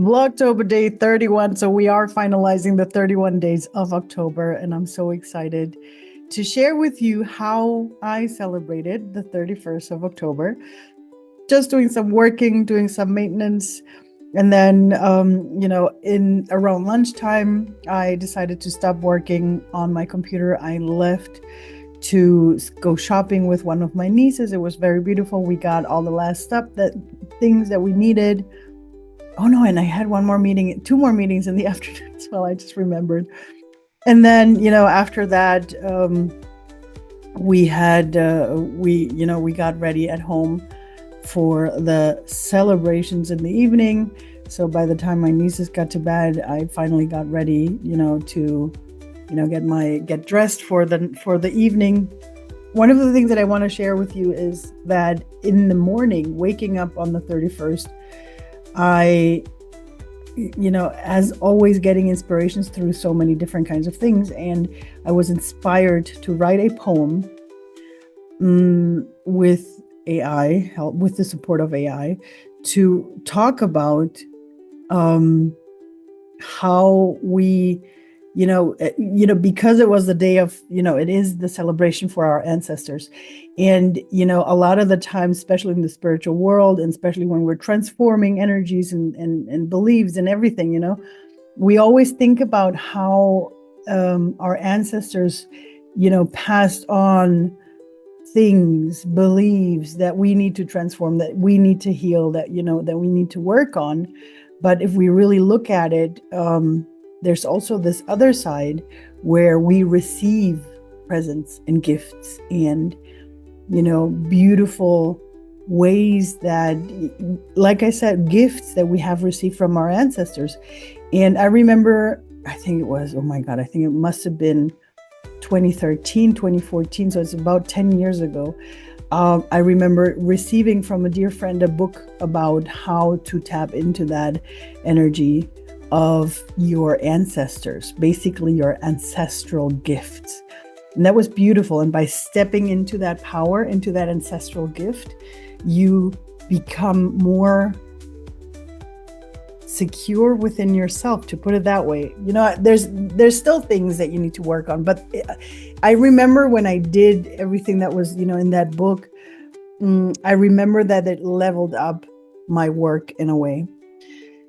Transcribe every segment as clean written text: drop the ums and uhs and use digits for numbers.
Vlogtober day 31. So we are finalizing the 31 days of October, and I'm so excited to share with you how I celebrated the 31st of October. Just doing some working, doing some maintenance. And then, in around lunchtime, I decided to stop working on my computer. I left to go shopping with one of my nieces. It was very beautiful. We got all the last things that we needed. Oh no, and I had two more meetings in the afternoon as well. I just remembered. And then, after that, we got ready at home for the celebrations in the evening. So by the time my nieces got to bed, I finally got ready, to, get dressed for the evening. One of the things that I want to share with you is that in the morning, waking up on the 31st, I, as always, getting inspirations through so many different kinds of things. And I was inspired to write a poem with AI, with the support of AI, to talk about how we, because it was the day of, it is the celebration for our ancestors. And, a lot of the time, especially in the spiritual world, and especially when we're transforming energies and beliefs and everything, we always think about how our ancestors, passed on things, beliefs that we need to transform, that we need to heal, that, that we need to work on. But if we really look at it, there's also this other side where we receive presents and gifts and, beautiful ways that, like I said, gifts that we have received from our ancestors. And I remember, I think it must have been 2013, 2014. So it's about 10 years ago. I remember receiving from a dear friend a book about how to tap into that energy of your ancestors, basically your ancestral gifts. And that was beautiful. And by stepping into that power, into that ancestral gift, you become more secure within yourself, to put it that way. There's still things that you need to work on, but I remember when I did everything that was, in that book, I remember that it leveled up my work in a way.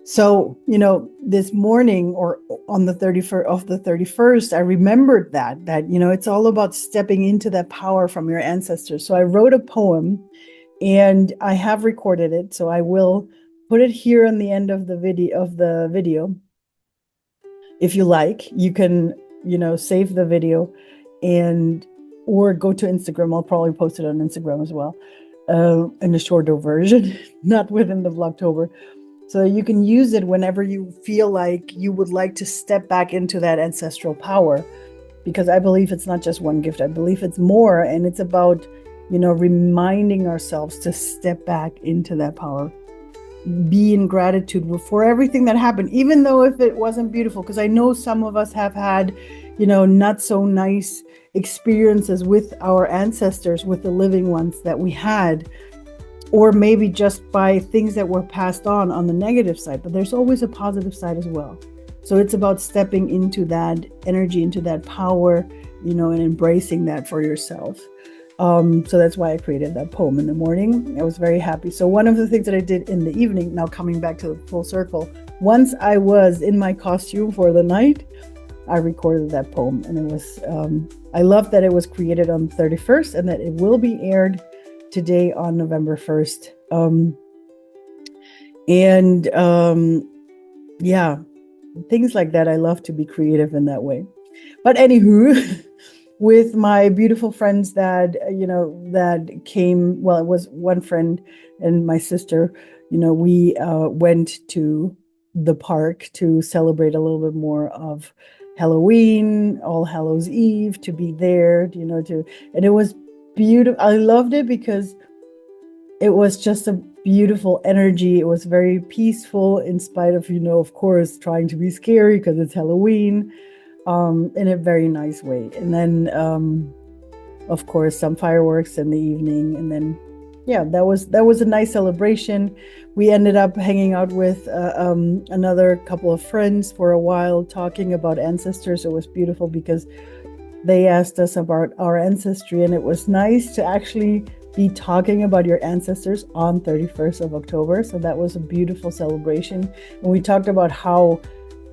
So, this morning, or on the 31st, I remembered that, it's all about stepping into that power from your ancestors. So I wrote a poem and I have recorded it. So I will put it here on the end of the video. If you like, you can, save the video or go to Instagram. I'll probably post it on Instagram as well, in a shorter version, not within the Vlogtober. So you can use it whenever you feel like you would like to step back into that ancestral power, because I believe it's not just one gift. I believe it's more, and it's about, reminding ourselves to step back into that power. Be in gratitude for everything that happened, even though if it wasn't beautiful, because I know some of us have had, not so nice experiences with our ancestors, with the living ones that we had, or maybe just by things that were passed on the negative side. But there's always a positive side as well. So it's about stepping into that energy, into that power, and embracing that for yourself. So that's why I created that poem in the morning. I was very happy. So one of the things that I did in the evening, now coming back to the full circle, once I was in my costume for the night, I recorded that poem. And it was, I love that it was created on the 31st and that it will be aired today on November 1st. Yeah, things like that. I love to be creative in that way. But anywho, with my beautiful friends that came, well, it was one friend and my sister, we went to the park to celebrate a little bit more of Halloween, All Hallows Eve, to be there, and it was beautiful. I loved it because it was just a beautiful energy. It was very peaceful, in spite of, of course, trying to be scary because it's Halloween, in a very nice way. And then, of course, some fireworks in the evening, and then yeah, that was a nice celebration. We ended up hanging out with another couple of friends for a while, talking about ancestors. It was beautiful because they asked us about our ancestry, and it was nice to actually be talking about your ancestors on 31st of October. So that was a beautiful celebration. And we talked about how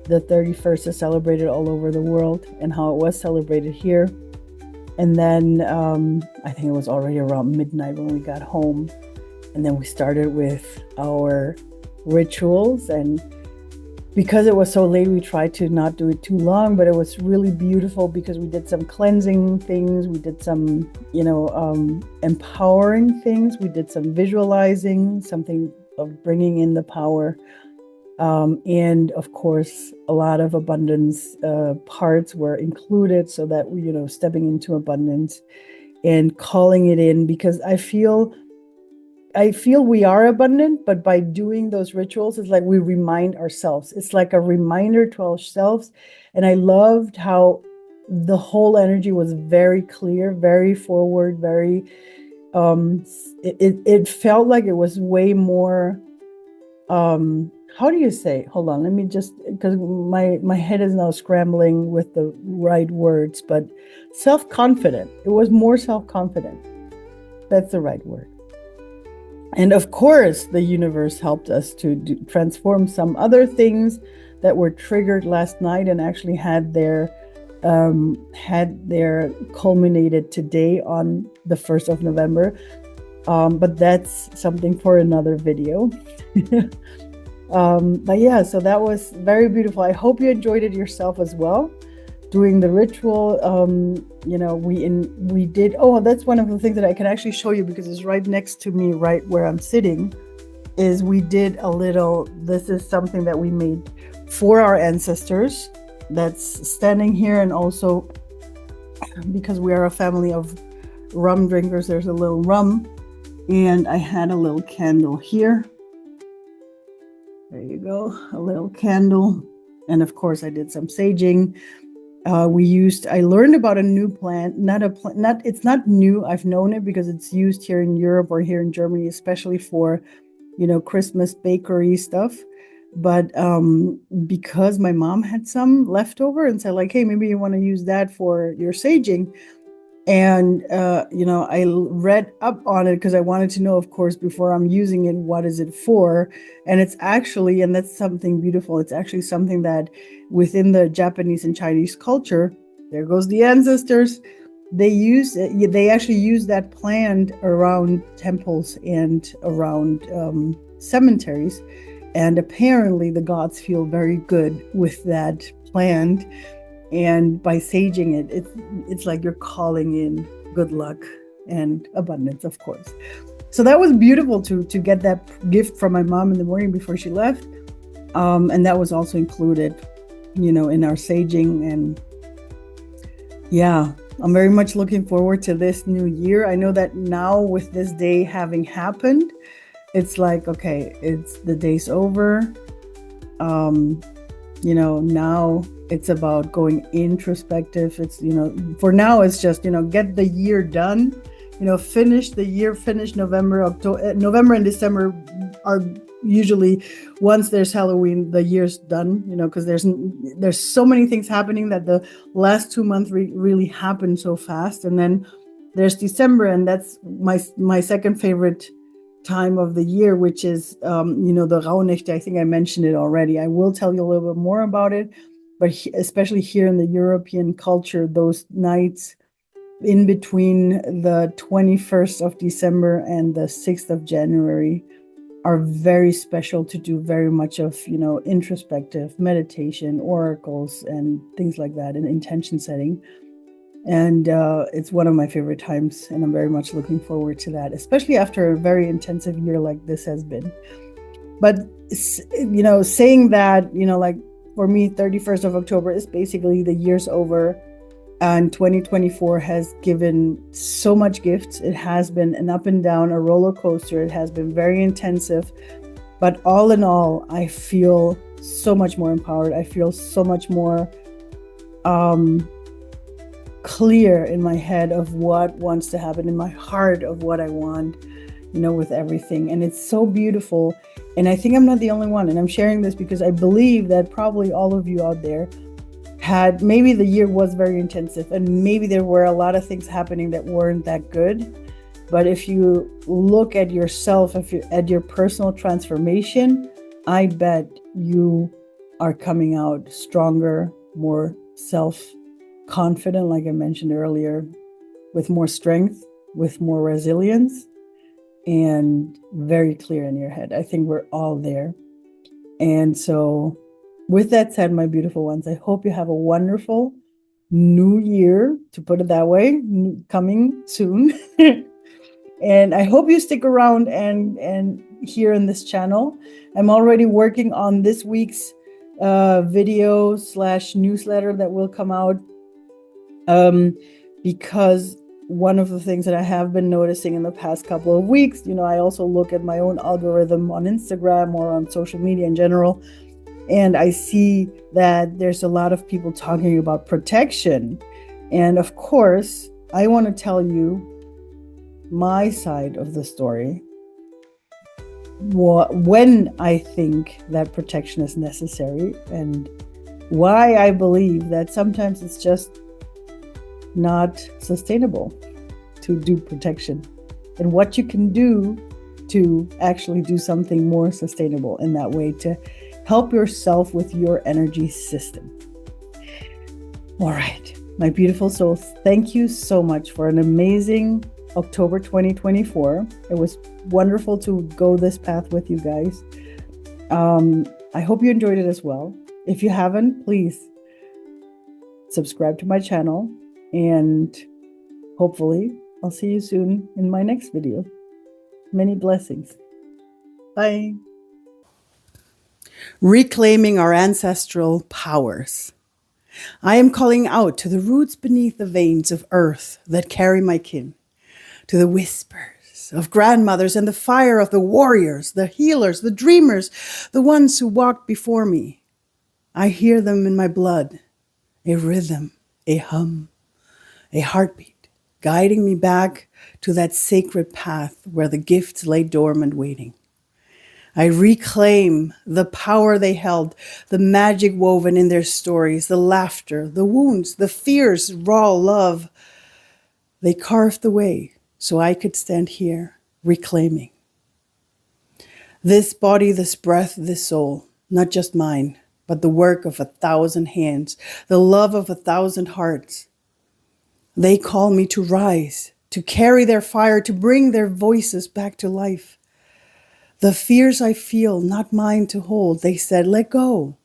the 31st is celebrated all over the world and how it was celebrated here. And then I think it was already around midnight when we got home. And then we started with our rituals. And because it was so late, we tried to not do it too long, but it was really beautiful because we did some cleansing things. We did some, empowering things. We did some visualizing, something of bringing in the power. And of course, a lot of abundance parts were included so that we, stepping into abundance and calling it in, because I feel we are abundant, but by doing those rituals, it's like we remind ourselves. It's like a reminder to ourselves. And I loved how the whole energy was very clear, very forward, very, it felt like it was way more, how do you say? Hold on, let me just, because my head is now scrambling with the right words, but self-confident. It was more self-confident. That's the right word. And of course, the universe helped us to transform some other things that were triggered last night and actually had their culminated today on the 1st of November. But that's something for another video. But yeah, so that was very beautiful. I hope you enjoyed it yourself as well. Doing the ritual, we did. Oh, that's one of the things that I can actually show you because it's right next to me, right where I'm sitting. Is we did a little. This is something that we made for our ancestors. That's standing here, and also because we are a family of rum drinkers, there's a little rum, and I had a little candle here. There you go, a little candle, and of course I did some saging. I learned about a new plant, it's not new. I've known it because it's used here in Europe or here in Germany, especially for, Christmas bakery stuff. But because my mom had some leftover and said like, hey, maybe you want to use that for your saging. And, I read up on it because I wanted to know, of course, before I'm using it, what is it for? And it's actually, and that's something beautiful, it's actually something that within the Japanese and Chinese culture, there goes the ancestors, they actually use that plant around temples and around cemeteries. And apparently the gods feel very good with that plant. And by saging it, it's like you're calling in good luck and abundance, of course. So that was beautiful to get that gift from my mom in the morning before she left. And that was also included, in our saging. And yeah, I'm very much looking forward to this new year. I know that now with this day having happened, it's like, okay, the day's over. Now it's about going introspective. It's, for now it's just, get the year done, finish the year, finish November, October, November and December are usually, once there's Halloween, the year's done, because there's so many things happening that the last 2 months really happened so fast. And then there's December, and that's my second favorite time of the year, which is, the Rauhnächte. I think I mentioned it already. I will tell you a little bit more about it, but especially here in the European culture, those nights in between the 21st of December and the 6th of January are very special to do very much of, introspective meditation, oracles, and things like that, and intention setting. And it's one of my favorite times, and I'm very much looking forward to that, especially after a very intensive year like this has been. But, saying that, like for me, 31st of October is basically the year's over, and 2024 has given so much gifts. It has been an up and down, a roller coaster. It has been very intensive, but all in all, I feel so much more empowered. I feel so much more clear in my head of what wants to happen, in my heart of what I want. with everything. And it's so beautiful. And I think I'm not the only one. And I'm sharing this because I believe that probably all of you out there had, maybe the year was very intensive and maybe there were a lot of things happening that weren't that good. But if you look at yourself, if you at your personal transformation, I bet you are coming out stronger, more self-confident, like I mentioned earlier, with more strength, with more resilience, and very clear in your head. I think we're all there. And so with that said, my beautiful ones, I hope you have a wonderful new year, to put it that way, coming soon. And I hope you stick around and here in this channel. I'm already working on this week's video / newsletter that will come out, because one of the things that I have been noticing in the past couple of weeks, I also look at my own algorithm on Instagram or on social media in general, and I see that there's a lot of people talking about protection. And of course, I want to tell you my side of the story, when I think that protection is necessary, and why I believe that sometimes it's just not sustainable to do protection, and what you can do to actually do something more sustainable in that way to help yourself with your energy system. All right, my beautiful souls, thank you so much for an amazing October 2024. It was wonderful to go this path with you guys. I hope you enjoyed it as well. If you haven't, please subscribe to my channel, and hopefully I'll see you soon in my next video. Many blessings. Bye. Reclaiming our ancestral powers. I am calling out to the roots beneath the veins of earth that carry my kin, to the whispers of grandmothers and the fire of the warriors, the healers, the dreamers, the ones who walked before me. I hear them in my blood, a rhythm, a hum, a heartbeat, guiding me back to that sacred path where the gifts lay dormant waiting. I reclaim the power they held, the magic woven in their stories, the laughter, the wounds, the fierce, raw love they carved the way so I could stand here reclaiming. This body, this breath, this soul, not just mine, but the work of 1,000 hands, the love of 1,000 hearts. They call me to rise, to carry their fire, to bring their voices back to life. The fears I feel, not mine to hold, they said, let go.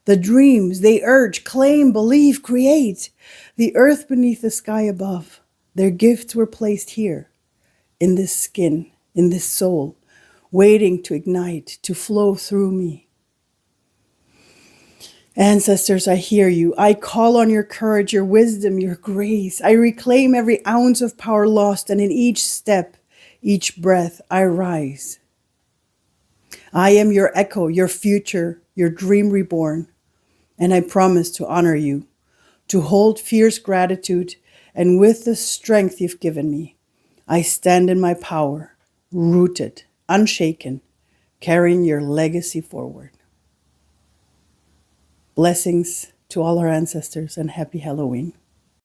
The dreams they urge, claim, believe, create. The earth beneath the sky above. Their gifts were placed here, in this skin, in this soul, waiting to ignite, to flow through me. Ancestors, I hear you. I call on your courage, your wisdom, your grace. I reclaim every ounce of power lost, and in each step, each breath, I rise. I am your echo, your future, your dream reborn, and I promise to honor you, to hold fierce gratitude, and with the strength you've given me, I stand in my power, rooted, unshaken, carrying your legacy forward. Blessings to all our ancestors, and happy Halloween.